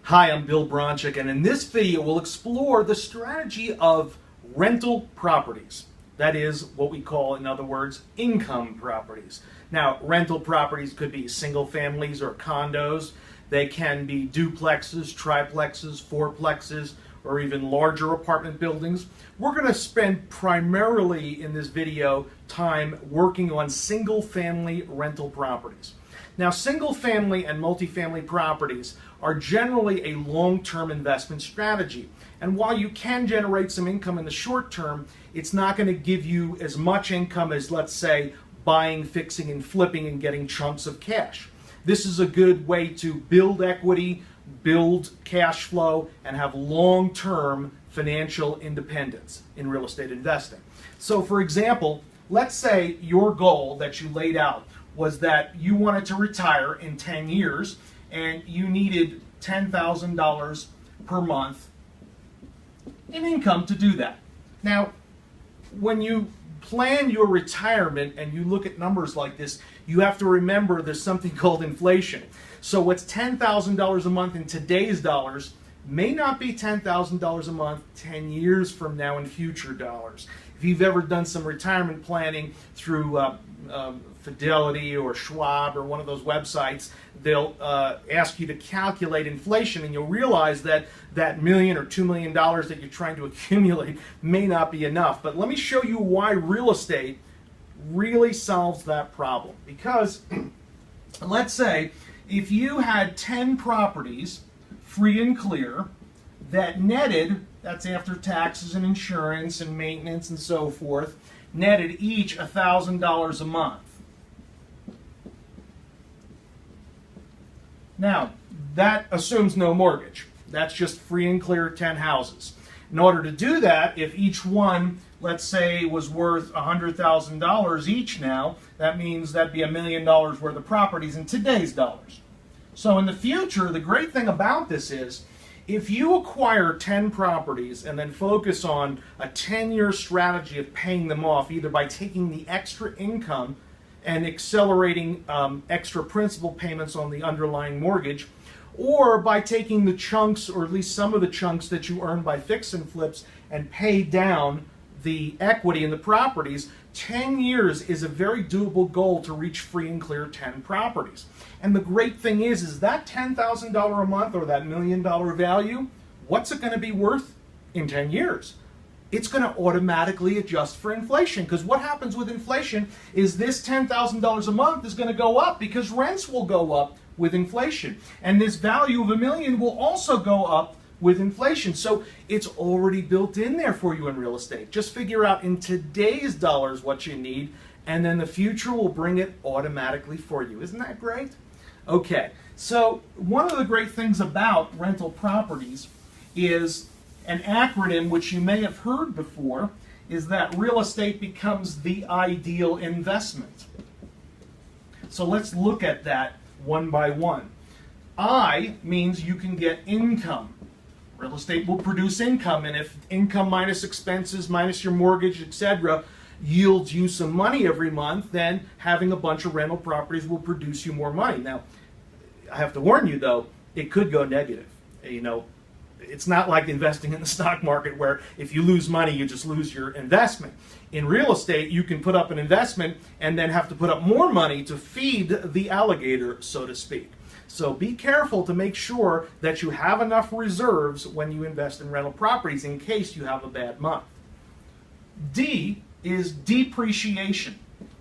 Hi, I'm Bill Bronchick, and in this video we'll explore the strategy of rental properties. That is what we call, in other words, income properties. Now, rental properties could be single families or condos. They can be duplexes, triplexes, fourplexes, or even larger apartment buildings. We're going to spend primarily in this video time working on single family rental properties. Now, single family and multifamily properties are generally a long-term investment strategy. And while you can generate some income in the short term, it's not going to give you as much income as, let's say, buying, fixing, and flipping and getting chunks of cash. This is a good way to build equity, build cash flow, and have long-term financial independence in real estate investing. So, for example, let's say your goal that you laid out was that you wanted to retire in 10 years and you needed $10,000 per month in income to do that. Now, when you plan your retirement and you look at numbers like this, you have to remember there's something called inflation. So what's $10,000 a month in today's dollars may not be $10,000 a month 10 years from now in future dollars. If you've ever done some retirement planning through Fidelity or Schwab or one of those websites, they'll ask you to calculate inflation, and you'll realize that that $1 million or $2 million that you're trying to accumulate may not be enough. But let me show you why real estate really solves that problem. Because let's say if you had 10 properties free and clear that netted, that's after taxes and insurance and maintenance and so forth, netted each $1,000 a month. Now, that assumes no mortgage. That's just free and clear 10 houses. In order to do that, if each one, let's say, was worth $100,000 each now, that means that'd be $1 million worth of properties in today's dollars. So in the future, the great thing about this is, if you acquire 10 properties and then focus on a 10-year strategy of paying them off, either by taking the extra income and accelerating extra principal payments on the underlying mortgage, or by taking the chunks, or at least some of the chunks that you earn by fix and flips and pay down the equity in the properties, 10 years is a very doable goal to reach free and clear 10 properties. And the great thing is that $10,000 a month or that $1 million value, what's it going to be worth in 10 years? It's going to automatically adjust for inflation, because what happens with inflation is this $10,000 a month is going to go up because rents will go up with inflation. And this value of $1 million will also go up with inflation. So it's already built in there for you in real estate. Just figure out in today's dollars what you need, and then the future will bring it automatically for you. Isn't that great? Okay, so one of the great things about rental properties is an acronym which you may have heard before, is that real estate becomes the ideal investment. So let's look at that one by one. I means you can get income. Real estate will produce income, and if income minus expenses, minus your mortgage, etc., yields you some money every month, then having a bunch of rental properties will produce you more money. Now, I have to warn you though, it could go negative. You know, it's not like investing in the stock market where if you lose money, you just lose your investment. In real estate, you can put up an investment and then have to put up more money to feed the alligator, so to speak. So be careful to make sure that you have enough reserves when you invest in rental properties in case you have a bad month. D is depreciation.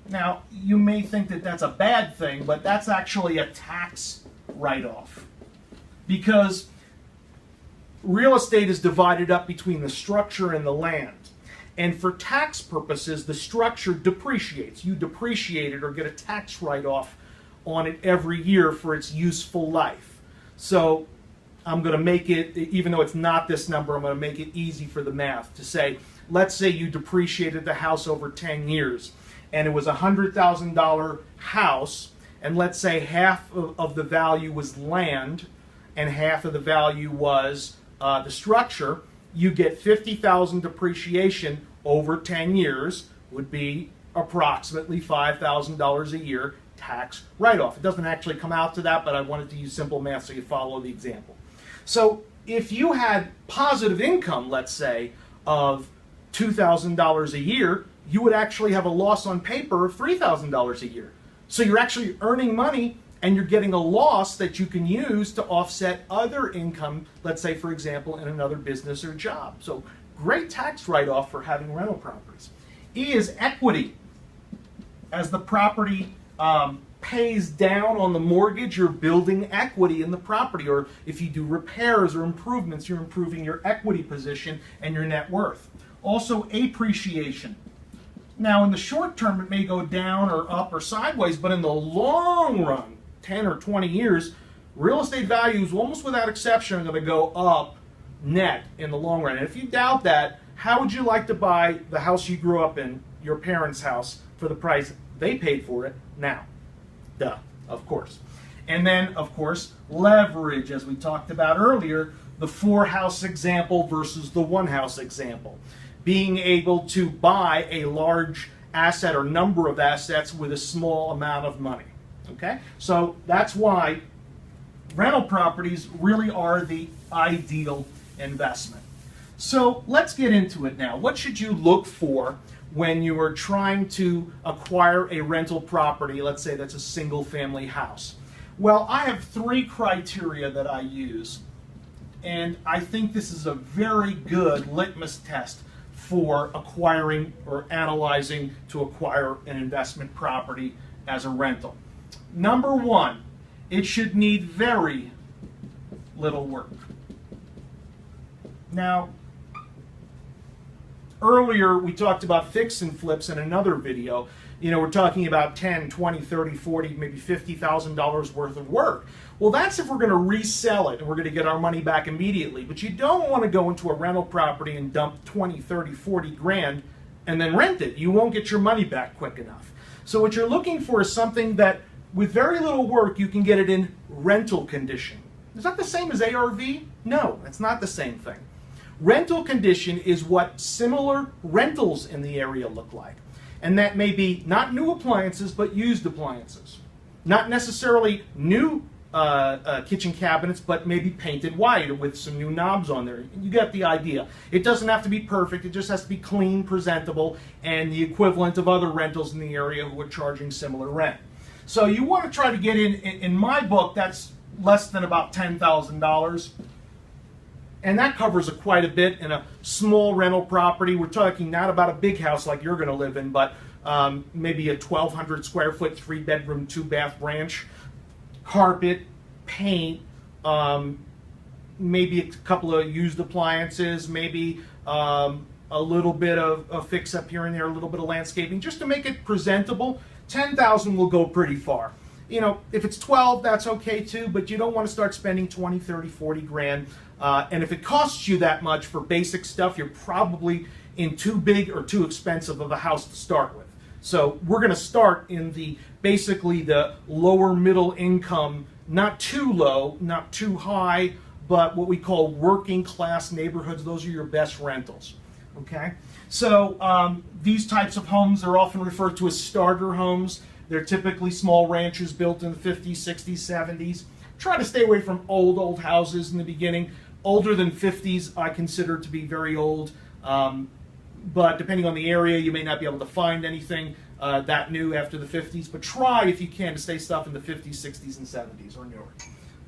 Now, you may think that that's a bad thing, but that's actually a tax write-off, because real estate is divided up between the structure and the land. And for tax purposes, the structure depreciates. You depreciate it or get a tax write-off on it every year for its useful life. So I'm going to make it, even though it's not this number, I'm going to make it easy for the math to say, let's say you depreciated the house over 10 years and it was a $100,000 house, and let's say half of the value was land and half of the value was the structure. You get $50,000 depreciation over 10 years, would be approximately $5,000 a year tax write-off. It doesn't actually come out to that, but I wanted to use simple math so you follow the example. So if you had positive income, let's say, of $2,000 a year, you would actually have a loss on paper of $3,000 a year. So you're actually earning money and you're getting a loss that you can use to offset other income, let's say, for example, in another business or job. So great tax write-off for having rental properties. E is equity. As the property pays down on the mortgage, you're building equity in the property. Or if you do repairs or improvements, you're improving your equity position and your net worth. Also, appreciation. Now, in the short term, it may go down or up or sideways, but in the long run, 10 or 20 years, real estate values, almost without exception, are going to go up net in the long run. And if you doubt that, how would you like to buy the house you grew up in, your parents' house, for the price they paid for it now? Duh, of course. And then, of course, leverage, as we talked about earlier, the 4-house example versus the 1-house example. Being able to buy a large asset or number of assets with a small amount of money. Okay? So that's why rental properties really are the ideal investment. So let's get into it now. What should you look for when you are trying to acquire a rental property, let's say that's a single-family house? Well, I have 3 criteria that I use, and I think this is a very good litmus test for acquiring or analyzing to acquire an investment property as a rental. Number 1, it should need very little work. Now, earlier we talked about fix and flips in another video. You know, we're talking about $10, $20, $30, $40, maybe $50,000 worth of work. Well, that's if we're going to resell it and we're going to get our money back immediately. But you don't want to go into a rental property and dump 20, 30, 40 grand and then rent it. You won't get your money back quick enough. So what you're looking for is something that with very little work you can get it in rental condition. Is that the same as ARV? No, it's not the same thing. Rental condition is what similar rentals in the area look like. And that may be not new appliances, but used appliances. Not necessarily new kitchen cabinets, but maybe painted white with some new knobs on there. You get the idea. It doesn't have to be perfect. It just has to be clean, presentable, and the equivalent of other rentals in the area who are charging similar rent. So you want to try to get in my book, that's less than about $10,000. And that covers quite a bit in a small rental property. We're talking not about a big house like you're going to live in, but maybe a 1,200 square foot, 3-bedroom, 2-bath ranch. Carpet, paint, maybe a couple of used appliances, maybe a little bit of a fix-up here and there, a little bit of landscaping, just to make it presentable. $10,000 will go pretty far. You know, if it's 12, that's okay too, but you don't want to start spending 20, 30, 40 grand. And if it costs you that much for basic stuff, you're probably in too big or too expensive of a house to start with. So we're going to start in the basically the lower middle income, not too low, not too high, but what we call working class neighborhoods. Those are your best rentals. Okay? So these types of homes are often referred to as starter homes. They're typically small ranches built in the 50s, 60s, 70s. Try to stay away from old houses in the beginning. Older than 50s I consider to be very old. But depending on the area, you may not be able to find anything that new after the 50s. But try, if you can, to stay stuff in the 50s, 60s, and 70s or newer.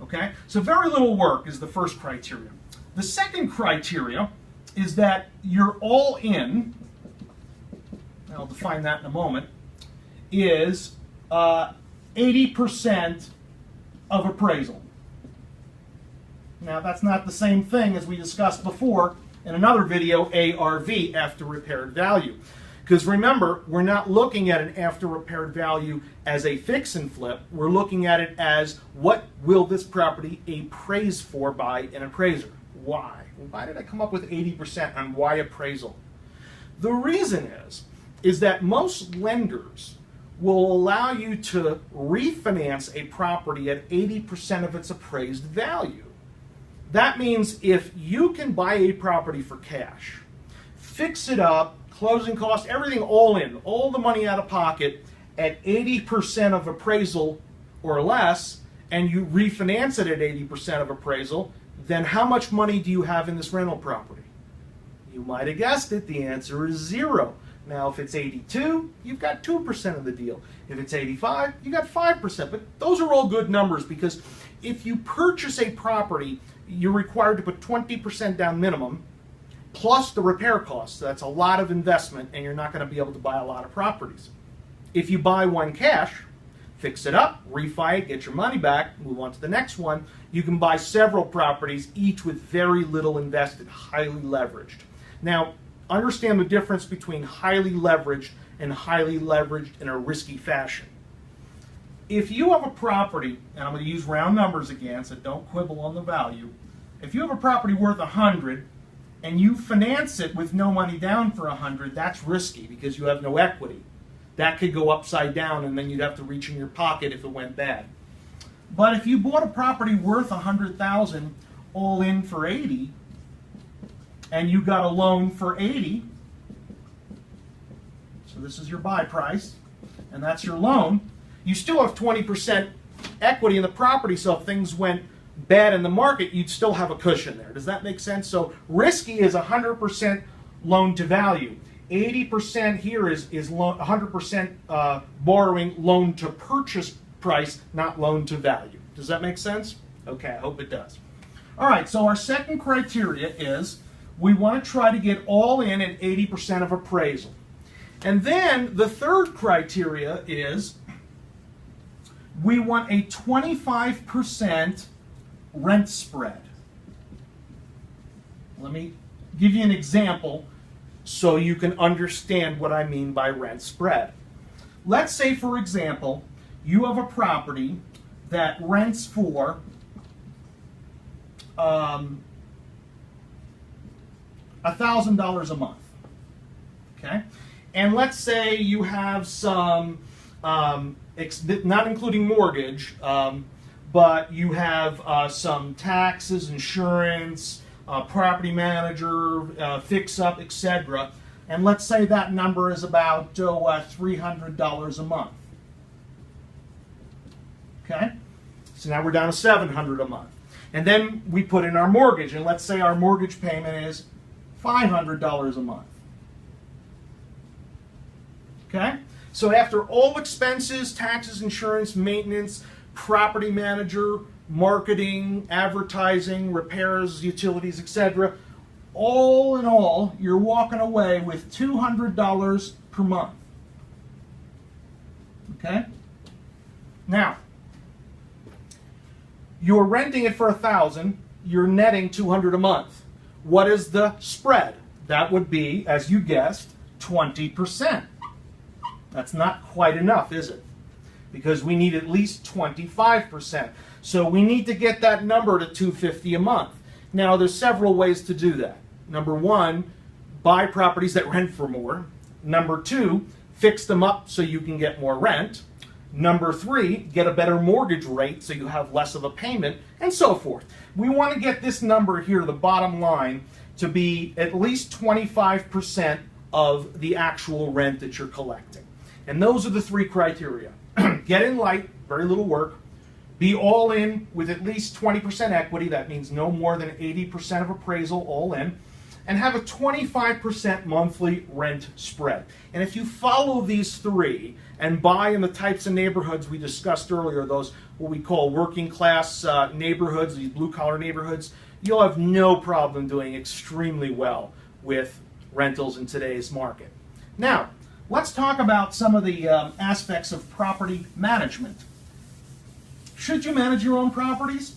Okay? So very little work is the first criteria. The second criteria is that you're all in, and I'll define that in a moment, is 80% of appraisal. Now, that's not the same thing as we discussed before in another video, ARV, after repaired value. Because remember, we're not looking at an after repaired value as a fix and flip. We're looking at it as what will this property appraise for by an appraiser. Why? Why did I come up with 80% and why appraisal? The reason is that most lenders will allow you to refinance a property at 80% of its appraised value. That means if you can buy a property for cash, fix it up, closing costs, everything all in, all the money out of pocket at 80% of appraisal or less, and you refinance it at 80% of appraisal, then how much money do you have in this rental property? You might have guessed it, the answer is 0. Now, if it's 82, you've got 2% of the deal. If it's 85, you got 5%. But those are all good numbers, because if you purchase a property, you're required to put 20% down minimum, plus the repair costs. That's a lot of investment, and you're not going to be able to buy a lot of properties. If you buy one cash, fix it up, refi it, get your money back, move on to the next one, you can buy several properties, each with very little invested, highly leveraged. Now, understand the difference between highly leveraged and highly leveraged in a risky fashion. If you have a property, and I'm going to use round numbers again, so don't quibble on the value. If you have a property worth 100 and you finance it with no money down for 100, that's risky because you have no equity. That could go upside down, and then you'd have to reach in your pocket if it went bad. But if you bought a property worth 100,000 all in for 80, and you got a loan for 80, so this is your buy price, and that's your loan, you still have 20% equity in the property, so if things went bad in the market, you'd still have a cushion there. Does that make sense? So risky is 100% loan to value. 80% here is 100% borrowing loan to purchase price, not loan to value. Does that make sense? Okay, I hope it does. All right, so our second criteria is we want to try to get all in at 80% of appraisal. And then the third criteria is we want a 25% rent spread. Let me give you an example so you can understand what I mean by rent spread. Let's say, for example, you have a property that rents for $1,000 a month, okay? And let's say you have some, not including mortgage, but you have some taxes, insurance, property manager, fix-up, etc. And let's say that number is about $300 a month. Okay? So now we're down to $700 a month. And then we put in our mortgage, and let's say our mortgage payment is $500 a month. Okay? So after all expenses, taxes, insurance, maintenance, property manager, marketing, advertising, repairs, utilities, etc., all in all, you're walking away with $200 per month. Okay? Now, you're renting it for $1,000, you're netting $200 a month. What is the spread? That would be, as you guessed, 20%. That's not quite enough, is it? Because we need at least 25%. So we need to get that number to $250 a month. Now, there's several ways to do that. Number one, buy properties that rent for more. Number two, fix them up so you can get more rent. Number three, get a better mortgage rate so you have less of a payment, and so forth. We want to get this number here, the bottom line, to be at least 25% of the actual rent that you're collecting. And those are the three criteria. Get in light, very little work. Be all in with at least 20% equity, that means no more than 80% of appraisal all in, and have a 25% monthly rent spread. And if you follow these three and buy in the types of neighborhoods we discussed earlier, those what we call working class neighborhoods, these blue collar neighborhoods, you'll have no problem doing extremely well with rentals in today's market. Now, let's talk about some of the aspects of property management. Should you manage your own properties?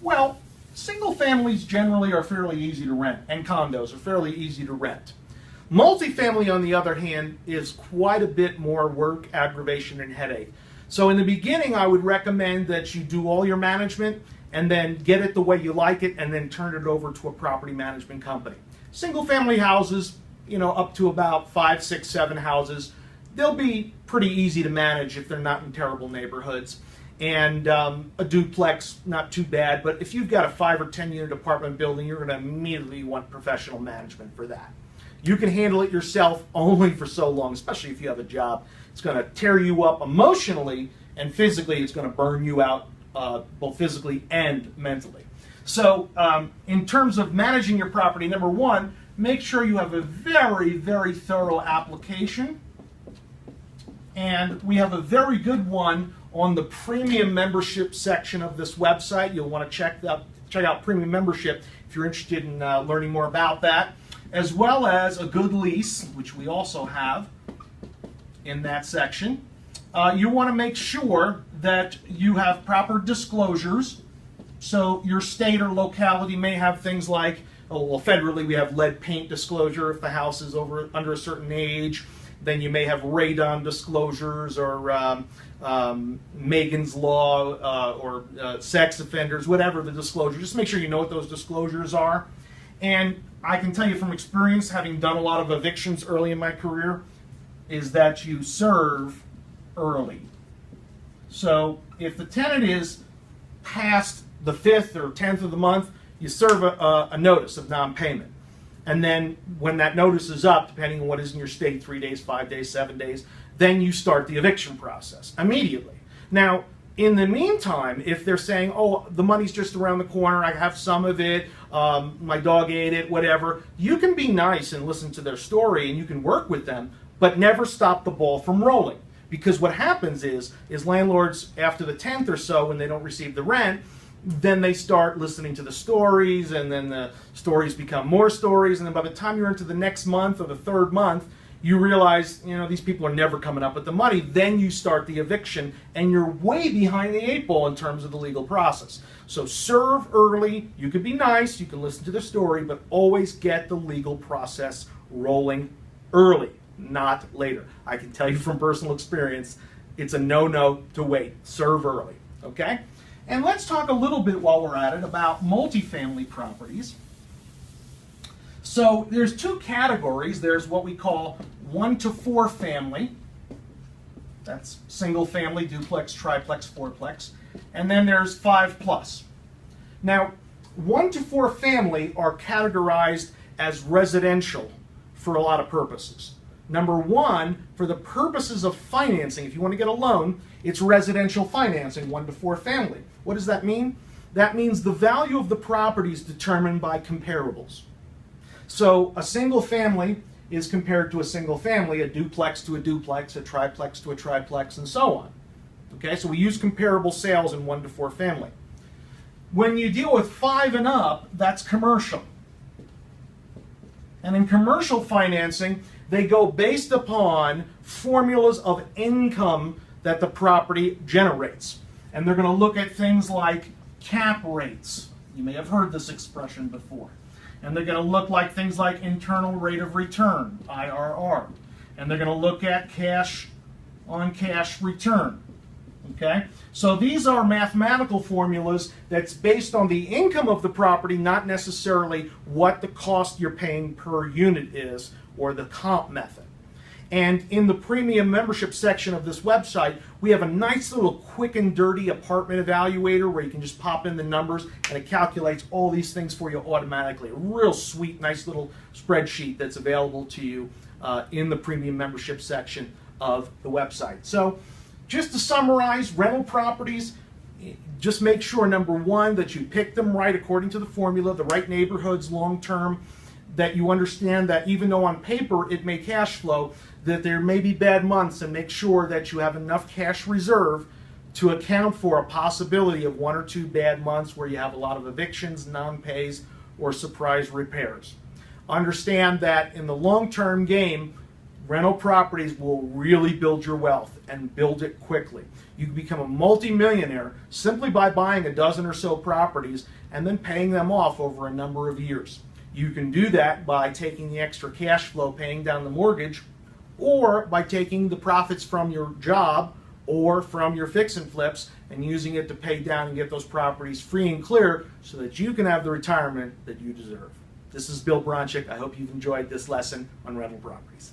Well, single families generally are fairly easy to rent, and condos are fairly easy to rent. Multifamily, on the other hand, is quite a bit more work, aggravation, and headache. So in the beginning, I would recommend that you do all your management and then get it the way you like it and then turn it over to a property management company. Single family houses, up to about 5, 6, 7 houses, they'll be pretty easy to manage if they're not in terrible neighborhoods. And a duplex, not too bad, but if you've got a 5 or 10 unit apartment building, you're going to immediately want professional management for that. You can handle it yourself only for so long, especially if you have a job. It's going to tear you up emotionally, and physically it's going to burn you out, both physically and mentally. So in terms of managing your property, number one, make sure you have a very, very thorough application. And we have a very good one on the premium membership section of this website. You'll want to check out premium membership if you're interested in learning more about that, as well as a good lease, which we also have in that section. You want to make sure that you have proper disclosures. So your state or locality may have things like, oh, well, federally we have lead paint disclosure if the house is under a certain age. Then you may have radon disclosures or Megan's Law or sex offenders, whatever the disclosure. Just make sure you know what those disclosures are. And I can tell you from experience, having done a lot of evictions early in my career, is that you serve early. So if the tenant is past the 5th or 10th of the month, you serve a notice of non-payment. And then when that notice is up, depending on what is in your state, 3 days, 5 days, 7 days, then you start the eviction process immediately. Now, in the meantime, if they're saying, oh, the money's just around the corner, I have some of it, my dog ate it, whatever, you can be nice and listen to their story and you can work with them, but never stop the ball from rolling. Because what happens is landlords, after the 10th or so, when they don't receive the rent, then they start listening to the stories, and then the stories become more stories, and then by the time you're into the next month or the third month, you realize, these people are never coming up with the money. Then you start the eviction, and you're way behind the 8 ball in terms of the legal process. So serve early. You can be nice, you can listen to the story, but always get the legal process rolling early, not later. I can tell you from personal experience, it's a no-no to wait. Serve early, okay? And let's talk a little bit while we're at it about multifamily properties. So there's 2 categories. There's what we call 1 to 4 family. That's single family, duplex, triplex, fourplex. And then there's 5 plus. Now, 1 to 4 family are categorized as residential for a lot of purposes. Number one, for the purposes of financing, if you want to get a loan, it's residential financing, 1 to 4 family. What does that mean? That means the value of the property is determined by comparables. So a single family is compared to a single family, a duplex to a duplex, a triplex to a triplex, and so on. Okay, so we use comparable sales in 1 to 4 family. When you deal with 5 and up, that's commercial. And in commercial financing, they go based upon formulas of income that the property generates. And they're going to look at things like cap rates. You may have heard this expression before. And they're going to look like things like internal rate of return, IRR. And they're going to look at cash on cash return. Okay? So these are mathematical formulas that's based on the income of the property, not necessarily what the cost you're paying per unit is, or the comp method. And in the premium membership section of this website, we have a nice little quick and dirty apartment evaluator where you can just pop in the numbers and it calculates all these things for you automatically. A real sweet, nice little spreadsheet that's available to you in the premium membership section of the website. So just to summarize, rental properties, just make sure, number one, that you pick them right according to the formula, the right neighborhoods long term, that you understand that even though on paper it may cash flow, that there may be bad months, and make sure that you have enough cash reserve to account for a possibility of 1 or 2 bad months where you have a lot of evictions, non-pays, or surprise repairs. Understand that in the long-term game, rental properties will really build your wealth and build it quickly. You can become a multi-millionaire simply by buying a dozen or so properties and then paying them off over a number of years. You can do that by taking the extra cash flow, paying down the mortgage, or by taking the profits from your job or from your fix and flips and using it to pay down and get those properties free and clear so that you can have the retirement that you deserve. This is Bill Bronchick. I hope you've enjoyed this lesson on rental properties.